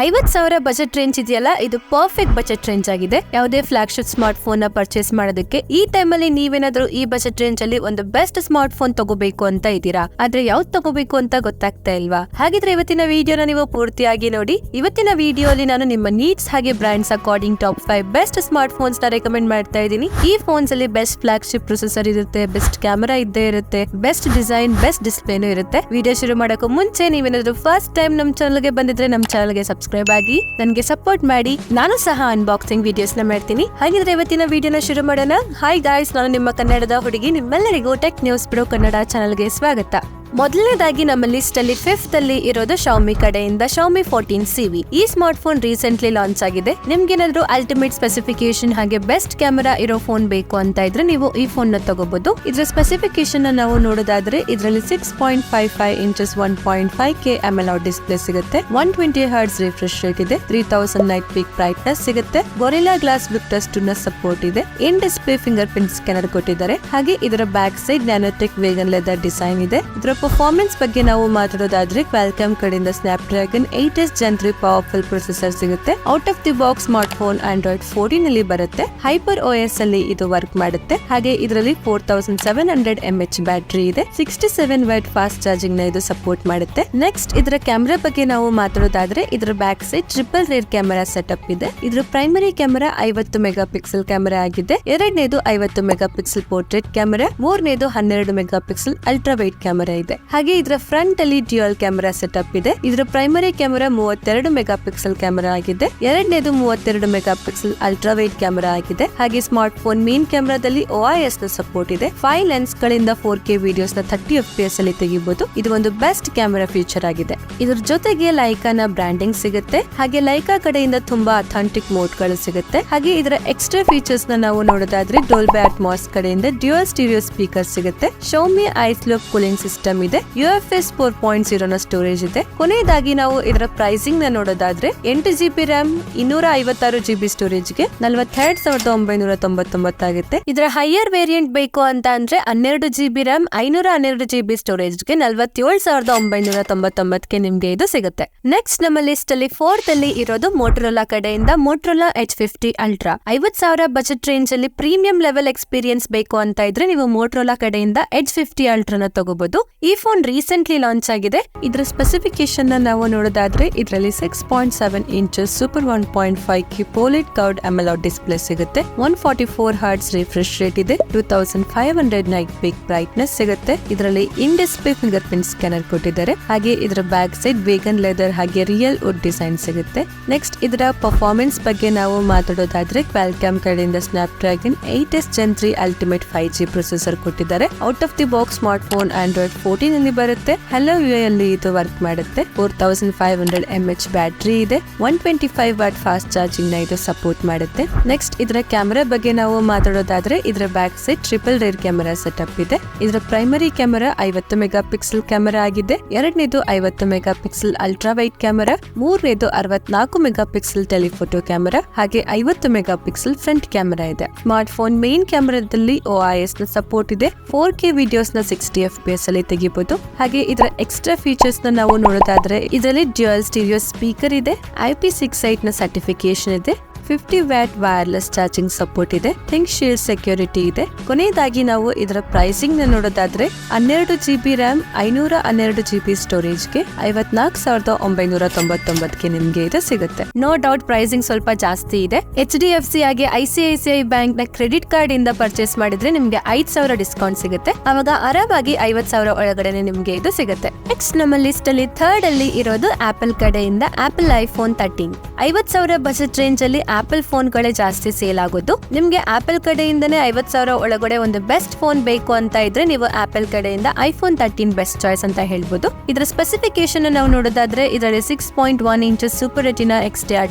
50,000 budget range ಇದೆಯಲ್ಲ, ಇದು perfect budget range ಆಗಿದೆ. ಯಾವುದೇ ಫ್ಲಾಗ್ಶಿಪ್ ಸ್ಮಾರ್ಟ್ ಫೋನ್ ನ ಪರ್ಚೇಸ್ ಮಾಡೋದಕ್ಕೆ ಈ ಟೈಮ್ ಅಲ್ಲಿ ನೀವೇನಾದ್ರೂ ಈ ಬಜೆಟ್ ರೇಂಜ್ ಅಲ್ಲಿ ಒಂದು ಬೆಸ್ಟ್ ಸ್ಮಾರ್ಟ್ ಫೋನ್ ತಗೋಬೇಕು ಅಂತ ಇದ್ದೀರಾ, ಆದ್ರೆ ಯಾವ್ದು ತಗೋಬೇಕು ಅಂತ ಗೊತ್ತಾಗ್ತಾ ಇಲ್ವಾ? ಹಾಗಿದ್ರೆ ಇವತ್ತಿನ ವಿಡಿಯೋನ ನೀವು ಪೂರ್ತಿಯಾಗಿ ನೋಡಿ. ಇವತ್ತಿನ ವಿಡಿಯೋ ಅಲ್ಲಿ ನಾನು ನಿಮ್ಮ ನೀಡ್ಸ್ ಹಾಗೆ brands according top 5 best smart phones ನ ರೆಕಮೆಂಡ್ ಮಾಡ್ತಾ ಇದ್ದೀನಿ. ಈ ಫೋನ್ಸ್ ಅಲ್ಲಿ ಬೆಸ್ಟ್ ಫ್ಲಾಗ್ಶಿಪ್ ಪ್ರೊಸೆಸರ್ ಇರುತ್ತೆ, ಬೆಸ್ಟ್ ಕ್ಯಾಮೆರಾ ಇದ್ದೇ ಇರುತ್ತೆ, ಬೆಸ್ಟ್ ಡಿಸೈನ್, ಬೆಸ್ಟ್ ಡಿಸ್ಪ್ಲೇನು ಇರುತ್ತೆ. ವಿಡಿಯೋ ಶುರು ಮಾಡೋಕ್ಕೂ ಮುಂಚೆ ನೀವೇನಾದ್ರೂ ಫಸ್ಟ್ ಟೈಮ್ ನಮ್ಮ ಚಾನಲ್ ಗೆ ಬಂದಿದ್ರೆ ನಮ್ಮ ಚಾನಲ್ ಗೆ ಸಬ್ಸ್ಕ್ರೈಬ್ ಆಗಿ ನನಗೆ ಸಪೋರ್ಟ್ ಮಾಡಿ. ನಾನು ಸಹ ಅನ್ಬಾಕ್ಸಿಂಗ್ ವಿಡಿಯೋಸ್ ನ ಮಾಡ್ತೀನಿ. ಹಾಗಿದ್ರೆ ಇವತ್ತಿನ ವಿಡಿಯೋನ ಶುರು ಮಾಡೋಣ. ಹಾಯ್ ಗಾಯ್ಸ್, ನಾನು ನಿಮ್ಮ ಕನ್ನಡದ ಹುಡುಗಿ. ನಿಮ್ಮೆಲ್ಲರಿಗೂ ಟೆಕ್ ನ್ಯೂಸ್ ಬ್ರೋ ಕನ್ನಡ ಚಾನಲ್ಗೆ ಸ್ವಾಗತ. ಮೊದಲನೇದಾಗಿ ನಮ್ಮ ಲಿಸ್ಟ್ ಅಲ್ಲಿ 5th ಅಲ್ಲಿ ಇರೋದು Xiaomi ಕಡೆಯಿಂದ Xiaomi 14CV. ಈ ಸ್ಮಾರ್ಟ್ ಫೋನ್ ರೀಸೆಂಟ್ಲಿ ಲಾಂಚ್ ಆಗಿದೆ. ನಿಮ್ಗೇನಾದ್ರೂ ಅಲ್ಟಿಮೇಟ್ ಸ್ಪೆಸಿಫಿಕೇಶನ್ ಹಾಗೆ ಬೆಸ್ಟ್ ಕ್ಯಾಮೆರಾ ಇರೋ ಫೋನ್ ಬೇಕು ಅಂತ ಇದ್ರೆ ನೀವು ಈ ಫೋನ್ ನ ತಗೋಬಹುದು. ಇದ್ರ ಸ್ಪೆಸಿಫಿಕೇಶನ್ ನಾವು ನೋಡೋದಾದ್ರೆ ಇದರಲ್ಲಿ 6.55 ಇಂಚಸ್ 1.5K AMOLED ಡಿಸ್ಪ್ಲೇ ಸಿಗುತ್ತೆ, 120 Hz ರಿಫ್ರೆಶ್ ರೇಟ್ ಇದೆ, 3000 ನೈಟ್ ಪೀಕ್ ಬ್ರೈಟ್ನೆಸ್ ಸಿಗುತ್ತೆ, ಗೊರಿಲ್ಲಾ ಗ್ಲಾಸ್ ಬ್ಲೂಟೂತ್ 2 ನ ಸಪೋರ್ಟ್ ಇದೆ, in display fingerprint scanner ಕೊಟ್ಟಿದ್ದಾರೆ. ಹಾಗೆ ಇದರ back side nanotech vegan leather design ಇದೆ. ಇದರ ಪರ್ಫಾರ್ಮೆನ್ಸ್ ಬಗ್ಗೆ ನಾವು ಮಾತಾಡೋದಾದ್ರೆ ಕ್ವಾಲ್ಕಾಮ್ ಕಡೆಯಿಂದ Snapdragon 8S Gen 3 powerful processor ಸಿಗುತ್ತೆ. Out of the box smartphone Android 14 ಅಲ್ಲಿ ಬರುತ್ತೆ. ಹೈಪರ್ OS ಅಲ್ಲಿ ಇದು ವರ್ಕ್ ಮಾಡುತ್ತೆ. ಹಾಗೆ ಇದರಲ್ಲಿ 4700 mAh ಬ್ಯಾಟರಿ ಇದೆ, 67 ವಾಟ್ ಫಾಸ್ಟ್ ಚಾರ್ಜಿಂಗ್ ನ ಇದು ಸಪೋರ್ಟ್ ಮಾಡುತ್ತೆ. ನೆಕ್ಸ್ಟ್ ಇದರ ಕ್ಯಾಮೆರಾ ಬಗ್ಗೆ ನಾವು ಮಾತಾಡೋದಾದ್ರೆ ಇದರ back side triple rear camera setup ಇದೆ. ಇದರ primary camera 50 megapixel camera ಆಗಿದೆ. ಎರಡನೇದು 50 ಮೆಗಾ ಪಿಕ್ಸೆಲ್ ಪೋರ್ಟ್ರೇಟ್ ಕ್ಯಾಮೆರಾ, ಮೂರನೇದು 12 megapixel ultra wide camera ಇದೆ. ಹಾಗೆ ಇದರ ಫ್ರಂಟ್ ಅಲ್ಲಿ ಡ್ಯುಯಲ್ ಕ್ಯಾಮೆರಾ ಸೆಟಪ್ ಇದೆ. ಇದರ primary camera 32 mega pixel camera ಆಗಿದೆ. ಎರಡನೇದು 32 mega pixel ultra wide camera ಆಗಿದೆ. ಹಾಗೆ ಸ್ಮಾರ್ಟ್ ಫೋನ್ ಮೇನ್ ಕ್ಯಾಮೆರಾದಲ್ಲಿ OIS ನ ಸಪೋರ್ಟ್ ಇದೆ. 5 ಲೆನ್ಸ್ ಗಳಿಂದ 4K ವಿಡಿಯೋಸ್ ನ 30 FPS ಅಲ್ಲಿ ತೆಗಿಬಹುದು. ಇದು ಒಂದು ಬೆಸ್ಟ್ ಕ್ಯಾಮೆರಾ ಫೀಚರ್ ಆಗಿದೆ. ಇದ್ರ ಜೊತೆಗೆ ಲೈಕಾನ ಬ್ರಾಂಡಿಂಗ್ ಸಿಗುತ್ತೆ. ಹಾಗೆ ಲೈಕಾ ಕಡೆಯಿಂದ ತುಂಬಾ ಅಥೆಂಟಿಕ್ ಮೋಡ್ ಗಳು ಸಿಗುತ್ತೆ. ಹಾಗೆ ಇದರ ಎಕ್ಸ್ಟ್ರಾ ಫೀಚರ್ಸ್ ನ ನಾವು ನೋಡೋದಾದ್ರೆ ಡೋಲ್ಬಿ ಅಟ್ಮಾಸ್ ಕಡೆಯಿಂದ ಡ್ಯುಯಲ್ ಸ್ಟೀರಿಯೋ ಸ್ಪೀಕರ್ ಸಿಗುತ್ತೆ. Xiaomi iSlope ಕೂಲಿಂಗ್ ಸಿಸ್ಟಮ್ ಇದೆ. UFS 4.0 ನ ಸ್ಟೋರೇಜ್ ಇದೆ. ಕೊನೆಯದಾಗಿ ನಾವು ಇದರ ಪ್ರೈಸಿಂಗ್ ನ ನೋಡೋದಾದ್ರೆ 8GB RAM 256GB ಸ್ಟೋರೇಜ್ ಗೆ 42,999 ಆಗುತ್ತೆ. ಇದರ ಹೈಯರ್ ವೇರಿಯಂಟ್ ಬೇಕು ಅಂತ ಅಂದ್ರೆ 12GB RAM 512GB ಸ್ಟೋರೇಜ್ ಗೆ 47,999 ನಿಮ್ಗೆ ಇದು ಸಿಗುತ್ತೆ. ನೆಕ್ಸ್ಟ್ ನಮ್ಮ ಲಿಸ್ಟ್ ಅಲ್ಲಿ 4th ಅಲ್ಲಿ ಇರೋದು ಮೋಟರೋಲಾ ಕಡೆಯಿಂದ Motorola H50 Ultra. 50,000 budget range ಅಲ್ಲಿ ಪ್ರೀಮಿಯಂ ಲೆವೆಲ್ ಎಕ್ಸ್ಪೀರಿಯನ್ಸ್ ಬೇಕು ಅಂತ ಇದ್ರೆ ನೀವು ಮೋಟರೋಲಾ ಕಡೆಯಿಂದ H50 Ultra ನ ತಗೋಬಹುದು. ಈ ಫೋನ್ ರೀಸೆಂಟ್ಲಿ ಲಾಂಚ್ ಆಗಿದೆ. ಇದರ ಸ್ಪೆಸಿಫಿಕೇಶನ್ ನ ನಾವು ನೋಡೋದಾದ್ರೆ ಇದರಲ್ಲಿ 6.7 inches super 1.5K POLED curved AMOLED display ಸಿಗುತ್ತೆ, 144 Hz ರಿಫ್ರೆಶ್ ರೇಟ್ ಇದೆ, 2500 ನೈಟ್ ಪೀಕ್ ಬ್ರೈಟ್ನೆಸ್ ಸಿಗುತ್ತೆ. ಇದರಲ್ಲಿ in display fingerprint scanner ಕೊಟ್ಟಿದ್ದಾರೆ. ಹಾಗೆ ಇದರ ಬ್ಯಾಕ್ ಸೈಡ್ ವೇಗನ್ ಲೆದರ್ ಹಾಗೆ ರಿಯಲ್ ವುಡ್ ಡಿಸೈನ್ ಸಿಗುತ್ತೆ. ನೆಕ್ಸ್ಟ್ ಇದರ ಪರ್ಫಾರ್ಮೆನ್ಸ್ ಬಗ್ಗೆ ನಾವು ಮಾತಾಡೋದಾದ್ರೆ ಕ್ವಾಲ್ಕಾಮ್ ಕಡೆಯಿಂದ Snapdragon 8S Gen 3 ultimate 5G processor ಕೊಟ್ಟಿದ್ದಾರೆ. Out of the box smartphone Android 14 ಅಲ್ಲಿ ಬರುತ್ತೆ. Hello UI ಅಲ್ಲಿ ಇದು ವರ್ಕ್ ಮಾಡುತ್ತೆ. 4500 mAh ಬ್ಯಾಟರಿ ಇದೆ, 125 ವಾಟ್ ಫಾಸ್ಟ್ ಚಾರ್ಜಿಂಗ್ ನ ಇದು ಸಪೋರ್ಟ್ ಮಾಡುತ್ತೆ. ನೆಕ್ಸ್ಟ್ ಇದರ ಕ್ಯಾಮೆರಾ ಬಗ್ಗೆ ನಾವು ಮಾತಾಡೋದಾದ್ರೆ ಇದರ back side triple rear camera setup ಇದೆ. ಇದರ primary camera 50 megapixel camera ಆಗಿದೆ. ಎರಡನೇದು 50 megapixel ultra wide camera, ಮೂರನೇದು 64 ಮೆಗಾ ಪಿಕ್ಸೆಲ್ ಟೆಲಿಫೋಟೋ ಕ್ಯಾಮೆರಾ, ಹಾಗೆ 50 ಮೆಗಾ ಪಿಕ್ಸೆಲ್ ಫ್ರಂಟ್ ಕ್ಯಾಮೆರಾ ಇದೆ. ಸ್ಮಾರ್ಟ್ ಫೋನ್ ಮೇನ್ ಕ್ಯಾಮೆರಾದಲ್ಲಿ OIS ನ ಸಪೋರ್ಟ್ ಇದೆ. 4K ವಿಡಿಯೋಸ್ ನ 60 FPS ಅಲ್ಲಿ ತೆಗಿಬಹುದು. ಹಾಗೆ ಇದರ ಎಕ್ಸ್ಟ್ರಾ ಫೀಚರ್ಸ್ ನ ನಾವು ನೋಡೋದಾದ್ರೆ ಇದರಲ್ಲಿ ಡ್ಯುಯಲ್ ಸ್ಟೀರಿಯೋ ಸ್ಪೀಕರ್ ಇದೆ, IP68 ನ ಸರ್ಟಿಫಿಕೇಶನ್ ಇದೆ, 50 ವ್ಯಾಟ್ ವೈರ್ಲೆಸ್ ಚಾರ್ಜಿಂಗ್ ಸಪೋರ್ಟ್ ಇದೆ, ಥಿಂಕ್ ಶೀಲ್ಡ್ ಸೆಕ್ಯೂರಿಟಿ ಇದೆ. ಕೊನೆಯದಾಗಿ ನಾವು ಇದರ ಪ್ರೈಸಿಂಗ್ ನ ನೋಡೋದಾದ್ರೆ 12GB RAM 512GB ಸ್ಟೋರೇಜ್ ಗೆ 54,999 ನಿಮ್ಗೆ ಇದು ಸಿಗುತ್ತೆ. ನೋ ಡೌಟ್ ಪ್ರೈಸಿಂಗ್ ಸ್ವಲ್ಪ ಜಾಸ್ತಿ ಇದೆ. HDFC ಹಾಗೆ ICICI ಬ್ಯಾಂಕ್ ನ ಕ್ರೆಡಿಟ್ ಕಾರ್ಡ್ ಇಂದ ಪರ್ಚೇಸ್ ಮಾಡಿದ್ರೆ ನಿಮ್ಗೆ 5,000 ಡಿಸ್ಕೌಂಟ್ ಸಿಗುತ್ತೆ. ಅವಾಗ ಆರಾಮಾಗಿ 50,000 ಒಳಗಡೆ ನಿಮ್ಗೆ ಇದು ಸಿಗುತ್ತೆ. ನೆಕ್ಸ್ಟ್ ನಮ್ಮ ಲಿಸ್ಟ್ ಅಲ್ಲಿ 3rd ಅಲ್ಲಿ ಇರೋದು ಆಪಲ್ ಕಡೆಯಿಂದ ಆಪಲ್ iPhone 13. 50,000 ಬಜೆಟ್ ರೇಂಜ್ ಅಲ್ಲಿ ಆಪಲ್ ಫೋನ್ ಗಳೇ ಜಾಸ್ತಿ ಸೇಲ್ ಆಗೋದು. ನಿಮ್ಗೆ ಆಪಲ್ ಕಡೆಯಿಂದನೇ 50,000 ಒಳಗಡೆ ಒಂದು ಬೆಸ್ಟ್ ಫೋನ್ ಬೇಕು ಅಂತ ಇದ್ರೆ ನೀವು ಆಪಲ್ ಕಡೆಯಿಂದ iPhone 13 ಬೆಸ್ಟ್ ಚಾಯ್ಸ್ ಅಂತ ಹೇಳ್ಬೋದು. ಇದರ ಸ್ಪೆಸಿಫಿಕೇಶನ್ ನಾವು ನೋಡೋದಾದ್ರೆ ಇದರಲ್ಲಿ 6.1 inches super retina XDR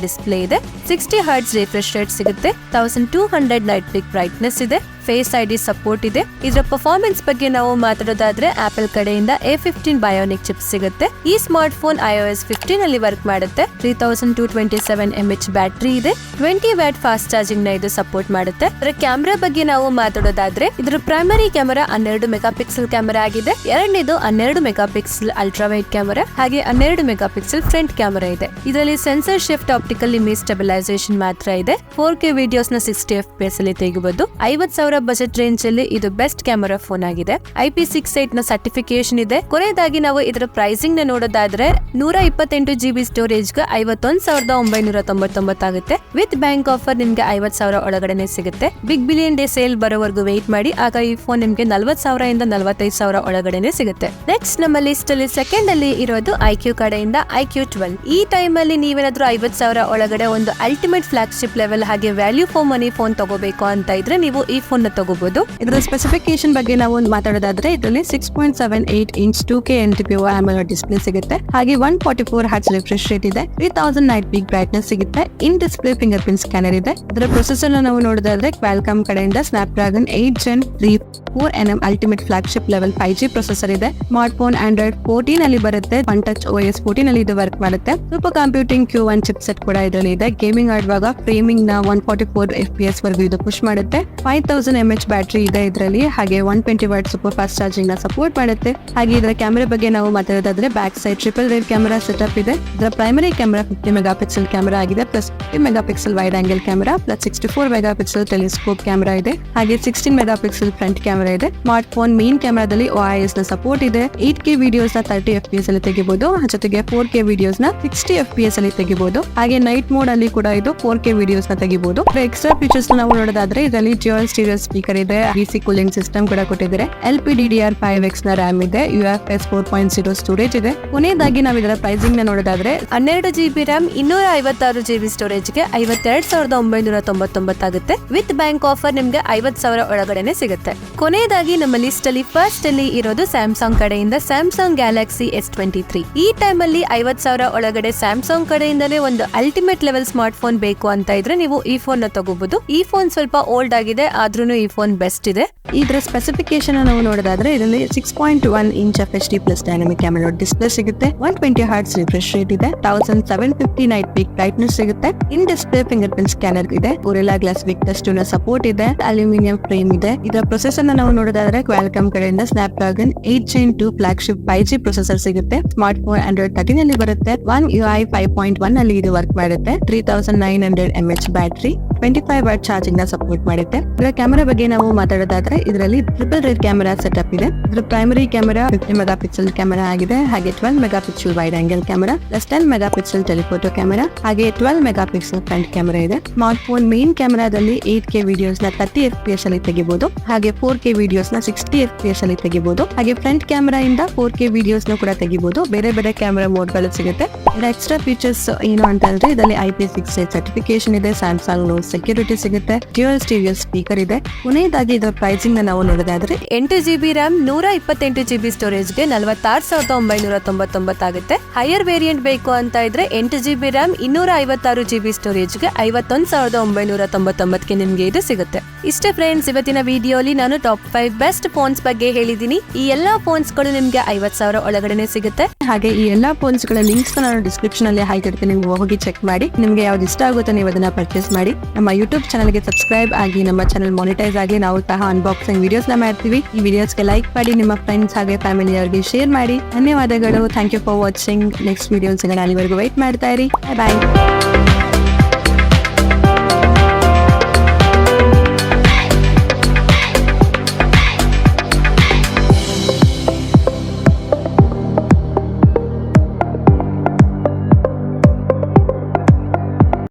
display ಇದೆ, 60 Hz ರಿಫ್ರೆಶ್ ರೇಟ್ ಸಿಗುತ್ತೆ, 1200 ನೈಟ್ ಪೀಕ್ ಬ್ರೈಟ್ನೆಸ್ ಇದೆ, ಫೇಸ್ ID ಸಪೋರ್ಟ್ ಇದೆ. ಇದರ ಪರ್ಫಾರ್ಮೆನ್ಸ್ ಬಗ್ಗೆ ನಾವು ಮಾತಾಡೋದಾದ್ರೆ ಆಪಲ್ ಕಡೆಯಿಂದ A15 ಬಯೋನಿಕ್ ಚಿಪ್ ಸಿಗುತ್ತೆ. ಈ ಸ್ಮಾರ್ಟ್ ಫೋನ್ iOS 15 ಅಲ್ಲಿ ವರ್ಕ್ ಮಾಡುತ್ತೆ. 3227 mAh ಬ್ಯಾಟರಿ ಇದೆ. 20 ವ್ಯಾಟ್ ಫಾಸ್ಟ್ ಚಾರ್ಜಿಂಗ್ ನ ಇದು ಸಪೋರ್ಟ್ ಮಾಡುತ್ತೆ. ಇದರ ಕ್ಯಾಮೆರಾ ಬಗ್ಗೆ ನಾವು ಮಾತಾಡೋದಾದ್ರೆ ಇದರ primary camera 12 megapixel camera ಆಗಿದೆ. ಎರಡನೇದು 12 megapixel ultra wide camera ಹಾಗೆ 12 ಮೆಗಾ ಪಿಕ್ಸೆಲ್ ಫ್ರಂಟ್ ಕ್ಯಾಮೆರಾ ಇದೆ. ಇದರಲ್ಲಿ sensor shift optical image stabilisation ಮಾತ್ರ ಇದೆ. 4K ವಿಡಿಯೋಸ್ ನ 60 FPS ಅಲ್ಲಿ ತೆಗೆಯಬಹುದು. 50,000 ಬಜೆಟ್ ರೇಂಜ್ ಅಲ್ಲಿ ಇದು ಬೆಸ್ಟ್ ಕ್ಯಾಮೆರಾ ಫೋನ್ ಆಗಿದೆ. IP68 ನ ಸರ್ಟಿಫಿಕೇಶನ್ ಇದೆ. ಕೊನೆಯದಾಗಿ ನಾವು ಇದರ ಪ್ರೈಸಿಂಗ್ ನ ನೋಡೋದಾದ್ರೆ 128 GB ಸ್ಟೋರೇಜ್ ಗೆ 51,999 ಆಗುತ್ತೆ. ವಿತ್ ಬ್ಯಾಂಕ್ ಆಫರ್ ನಿಮ್ಗೆ 50,000 ಒಳಗಡೆನೆ ಸಿಗುತ್ತೆ. ಬಿಗ್ ಬಿಲಿಯನ್ ಡೇ ಸೇಲ್ ಬರೋವರೆಗೂ ವೇಟ್ ಮಾಡಿ, ಆಗ ಈ ಫೋನ್ ನಿಮ್ಗೆ 40,000 ಇಂದ 45,000 ಒಳಗಡೆನೆ ಸಿಗುತ್ತೆ. ನೆಕ್ಸ್ಟ್ ನಮ್ಮ ಲಿಸ್ಟ್ ಅಲ್ಲಿ ಸೆಕೆಂಡ್ ಅಲ್ಲಿ ಇರೋದು IQ ಕಡೆಯಿಂದ iQ12. ಈ ಟೈಮ್ ಅಲ್ಲಿ ನೀವೇನಾದ್ರೂ 50,000 ಒಳಗಡೆ ಒಂದು ಅಲ್ಟಿಮೇಟ್ ಫ್ಲಾಗ್ಶಿಪ್ ಲೆವೆಲ್ ಹಾಗೆ ವ್ಯಾಲ್ಯೂ ಫಾರ್ ಮನಿ ಫೋನ್ ತಗೋಬೇಕು ಅಂತ ಇದ್ರೆ ನೀವು ಈ ಫೋನ್ ನ ತಗೋಬಹುದು. ಇದರ ಸ್ಪೆಸಿಫಿಕೇಶನ್ ಬಗ್ಗೆ ನಾವು ಮಾತಾಡೋದಾದ್ರೆ ಇದರಲ್ಲಿ 6.78 inch 2K NTPO AMOLED display ಸಿಗುತ್ತೆ. ಹಾಗೆ 144 Hz ರಿಫ್ರೆಶ್ ರೇಟ್ ಇದೆ. 3000 ನೈಟ್ ಪೀಕ್ ಬ್ರೈಟ್ನೆಸ್ ಸಿಗುತ್ತೆ. ಇನ್ ಡಿಸ್ಪ್ಲೇ ಫಿಂಗರ್ ಪ್ರಿಂಟ್ ಸ್ಕ್ಯಾನರ್ ಇದೆ. ಇದರ ಪ್ರೊಸೆಸರ್ ನಾವು ನೋಡೋದಾದ್ರೆ ಕ್ವಾಲ್ಕಾಮ್ ಕಡೆಯಿಂದ Snapdragon 8 Gen 3 4nm ultimate flagship level 5G processor ಇದೆ. ಸ್ಮಾರ್ಟ್ ಫೋನ್ Android 14 ಅಲ್ಲಿ ಬರುತ್ತೆ. ಒನ್ ಟಚ್ OS 14 ಅಲ್ಲಿ ಇದು ವರ್ಕ್ ಮಾಡುತ್ತೆ. Super computing Q1 chip set ಕೂಡ ಇದರಲ್ಲಿ ಇದೆ. ಗೇಮಿಂಗ್ ಆಡುವಾಗ ಫ್ರೇಮಿಂಗ್ ನ 144 FPS ವರೆಗೂ ಇದು ಪುಷ್ ಮಾಡುತ್ತೆ. 5000 mAh ಬ್ಯಾಟರಿ ಇದೆ ಇದರಲ್ಲಿ. ಹಾಗೆ 120 ವಾಟ್ ಸೂಪರ್ ಫಾಸ್ಟ್ ಚಾರ್ಜಿಂಗ್ ನ ಸಪೋರ್ಟ್ ಮಾಡುತ್ತೆ. ಹಾಗೆ ಇದರ ಕ್ಯಾಮೆರಾ ಬಗ್ಗೆ ನಾವು ಮಾತಾಡೋದಾದ್ರೆ back side triple rear camera setup ಇದೆ. ಇದರ primary camera 50 megapixel camera ಆಗಿದೆ. Plus 50 megapixel wide angle camera plus 64 megapixel telescope camera ಇದೆ. ಹಾಗೆ 16 ಮೆಗಾ ಪಿಕ್ಸೆಲ್ ಫ್ರಂಟ್ ಕ್ಯಾಮೆರಾ ಇದೆ. ಸ್ಮಾರ್ಟ್ ಫೋನ್ ಮೇನ್ ಕ್ಯಾಮೆರಾದಲ್ಲಿ OIS ನ ಸಪೋರ್ಟ್ ಇದೆ. 8K videos ನ 30 FPS ಅಲ್ಲಿ ತೆಗಿಬಹುದು. ಜೊತೆಗೆ 4K ವಿಡಿಯೋಸ್ ನ 60 FPS ಅಲ್ಲಿ ತೆಗಿಬಹುದು. ಹಾಗೆ ನೈಟ್ ಮೋಡ್ ಅಲ್ಲಿ ಕೂಡ ಇದು 4K ವಿಡಿಯೋಸ್ ನ ತೆಗಿಬಹುದು. ಎಕ್ಸ್ಟ್ರಾ ಫೀಚರ್ಸ್ ನಾವು ನೋಡೋದಾದ್ರೆ ಇದರಲ್ಲಿ ಡ್ಯುಯಲ್ ಸ್ಟೀರಿಯೋ ಸ್ಪೀಕರ್ ಇದೆ. DC ಕೂಲಿಂಗ್ ಸಿಸ್ಟಮ್ ಕೂಡ ಕೊಟ್ಟಿದ್ದಾರೆ. LPDDR5X ನ RAM ಇದೆ. UFS 4.0 ಸ್ಟೋರೇಜ್ ಇದೆ. ಕೊನೆಯದಾಗಿ ನಾವು ಇದರ ಪ್ರೈಸಿಂಗ್ ನ ನೋಡೋದಾದ್ರೆ 12 GB RAM 256 GB ಸ್ಟೋರೇಜ್ ಗೆ 52,999 ಆಗುತ್ತೆ. ವಿತ್ ಬ್ಯಾಂಕ್ ಆಫರ್ ನಿಮ್ಗೆ 50,000 ಒಳಗಡೆನೆ ಸಿಗುತ್ತೆ. ಕೊನೆಯದಾಗಿ ನಮ್ಮ ಲಿಸ್ಟ್ ಅಲ್ಲಿ ಫಸ್ಟ್ ಅಲ್ಲಿ ಇರೋದು ಸ್ಯಾಮ್ಸಂಗ್ ಕಡೆಯಿಂದ ಸ್ಯಾಮ್ಸಂಗ್ ಗ್ಯಾಲಕ್ಸಿ S23. ಈ ಟೈಮ್ ಅಲ್ಲಿ 50,000 ಒಳಗಡೆ ಸ್ಯಾಮ್ಸಂಗ್ ಕಡೆಯಿಂದಲೇ ಒಂದು ಅಲ್ಟಿಮೇಟ್ ಲೆವೆಲ್ ಸ್ಮಾರ್ಟ್ ಫೋನ್ ಬೇಕು ಅಂತ ಇದ್ರೆ ನೀವು ಈ ಫೋನ್ ನ ತಗೋಬಹುದು. ಈ ಫೋನ್ ಸ್ವಲ್ಪ ಓಲ್ಡ್ ಆಗಿದೆ, ಆದ್ರೂ ಈ ಫೋನ್ ಬೆಸ್ಟ್ ಇದೆ. ಇದರ ಸ್ಪೆಸಿಫಿಕೇಶನ್ ನಾವು ನೋಡೋದಾದ್ರೆ ಇದರಲ್ಲಿ 6.1 inch FHD plus dynamic AMOLED display ಸಿಗುತ್ತೆ. 120 Hz ರಿಫ್ರೆಶ್ ರೇಟ್ ಇದೆ. 1750 ನೈಟ್ ಪೀಕ್ ಬ್ರೈಟ್ನೆಸ್ ಸಿಗುತ್ತೆ. ಇನ್ ಡಿಸ್ಪ್ಲೇ ಫಿಂಗರ್ ಪ್ರಿಂಟ್ ಸ್ಕ್ಯಾನರ್ ಇದೆ. ಗೊರಿಲ್ಲಾ ಗ್ಲಾಸ್ ವಿಕ್ ಟಚ್ ನ ಸಪೋರ್ಟ್ ಇದೆ. ಅಲ್ಯೂಮಿನಿಯಂ ಫ್ರೇಮ್ ಇದೆ. ಇದರ ಪ್ರೊಸೆಸರ್ ನಾವು ನೋಡೋದಾದ್ರೆ ಕ್ವಾಲ್ಕಾಮ್ ಕಡೆಯಿಂದ Snapdragon 8 Gen 2 flagship 5G processor ಸಿಗುತ್ತೆ. ಸ್ಮಾರ್ಟ್ ಫೋನ್ Android 13 ಅಲ್ಲಿ ಬರುತ್ತೆ. One UI 5.1 ಅಲ್ಲಿ ಇದು ವರ್ಕ್ ಮಾಡುತ್ತೆ. 3900 mAh ಬ್ಯಾಟರಿ 25 ವಾಟ್ ಚಾರ್ಜಿಂಗ್ ನ ಸಪೋರ್ಟ್ ಮಾಡುತ್ತೆ. ಇದರ ಕ್ಯಾಮೆರಾ ಬಗ್ಗೆ ನಾವು ಮಾತಾಡೋದಾದ್ರೆ ಇದರಲ್ಲಿ ಟ್ರಿಪಲ್ ರೇರ್ ಕ್ಯಾಮೆರಾ ಸೆಟಪ್ ಇದೆ. ಇದರ primary camera 50 megapixel camera ಆಗಿದೆ. ಹಾಗೆ 12 megapixel wide angle camera plus 10 mega pixel telephoto camera ಹಾಗೆ 12 ಮೆಗಾ ಪಿಕ್ಸೆಲ್ ಫ್ರಂಟ್ ಕ್ಯಾಮೆರಾ ಇದೆ. ಸ್ಮಾರ್ಟ್ ಫೋನ್ ಮೇನ್ ಕ್ಯಾಮೆರಾದಲ್ಲಿ 8K ವಿಡಿಯೋಸ್ ನ 30 FPS ಅಲ್ಲಿ ತೆಗಿಬಹುದು. ಹಾಗೆ 4K ವಿಡಿಯೋಸ್ ನ 60 FPS ಅಲ್ಲಿ ತೆಗಿಬಹುದು. ಹಾಗೆ ಫ್ರಂಟ್ ಕ್ಯಾಮೆರಾ ಇಂದ 4K ವಿಡಿಯೋಸ್ ನ ಕೂಡ ತೆಗಿಬಹುದು. ಬೇರೆ ಬೇರೆ ಕ್ಯಾಮೆರಾ ಮೋಡ್ ಗಳು ಸಿಗುತ್ತೆ. ಇದರ ಎಕ್ಸ್ಟ್ರಾ ಫೀಚರ್ಸ್ ಏನು ಅಂತ ಅಂದ್ರೆ ಇದರಲ್ಲಿ IP68 ಸರ್ಟಿಫಿಕೇಶನ್ ಇದೆ. ಸ್ಯಾಮ್ಸಂಗ್ ನೋಟ್ ಸೆಕ್ಯೂರಿಟಿ ಸಿಗುತ್ತೆ. ಡ್ಯುಯಲ್ ಸ್ಟೀರಿಯೋ ಸ್ಪೀಕರ್ ಇದೆ. ಕೊನೆಯದಾಗಿ ಇದರ ಪ್ರೈಸಿಂಗ್ ನ ನಾವು ನೋಡೋದಾದ್ರೆ 8 GB RAM 128 GB ಸ್ಟೋರೇಜ್ ಗೆ 46,999 ಆಗುತ್ತೆ. ಹೈಯರ್ ವೇರಿಯಂಟ್ ಬೇಕು ಅಂತ ಇದ್ರೆ 8 GB RAM 256 GB ಸ್ಟೋರೇಜ್ ಗೆ 51,999 ಗೆ ನಿಮ್ಗೆ ಇದು ಸಿಗುತ್ತೆ. ಇಷ್ಟೇ ಫ್ರೆಂಡ್ಸ್, ಇವತ್ತಿನ ವಿಡಿಯೋಲಿ ನಾನು ಟಾಪ್ 5 ಬೆಸ್ಟ್ ಫೋನ್ಸ್ ಬಗ್ಗೆ ಹೇಳಿದೀನಿ. ಈ ಎಲ್ಲಾ ಫೋನ್ಸ್ ಗಳು ನಿಮ್ಗೆ 50,000 ಒಳಗಡೆನೆ ಸಿಗುತ್ತೆ. ಹಾಗೆ ಈ ಎಲ್ಲಾ ಫೋನ್ಸ್ ಗಳ ಲಿಂಕ್ಸ್ ನಾನು ಡಿಸ್ಕ್ರಿಪ್ಷನ್ ಅಲ್ಲಿ ಹಾಕಿರ್ತೀನಿ. ನೀವು ಹೋಗಿ ಚೆಕ್ ಮಾಡಿ. ನಿಮ್ಗೆ ಯಾವ್ದು ಇಷ್ಟ ಆಗುತ್ತೆ ನೀವು ಅದನ್ನ ಪರ್ಚೇಸ್ ಮಾಡಿ. ನಮ್ಮ ಯೂಟ್ಯೂಬ್ ಚಾನಲ್ ಗೆ ಸಬ್ಸ್ಕ್ರೈಬ್ ಆಗಿ. ನಮ್ಮ ಚಾನಲ್ ಮಾನಿಟೈಸ್ ಆಗಿ ನಾವು ಸಹ ಅನ್ಬಾಕ್ಸಿಂಗ್ ವಿಡಿಯೋಸ್ ನ ಮಾಡ್ತೀವಿ. ಈ ವಿಡಿಯೋಸ್ಗೆ ಲೈಕ್ ಮಾಡಿ, ನಿಮ್ಮ ಫ್ರೆಂಡ್ಸ್ ಹಾಗೆ ಫ್ಯಾಮಿಲಿ ಅವರಿಗೆ ಶೇರ್ ಮಾಡಿ. ಧನ್ಯವಾದಗಳು. Thank you for watching. Next video ಸಿಗೋಣ. ಅಲ್ಲಿವರೆಗೂ ವೇಟ್ ಮಾಡ್ತಾ ಇರಿ. ಬಾಯ್.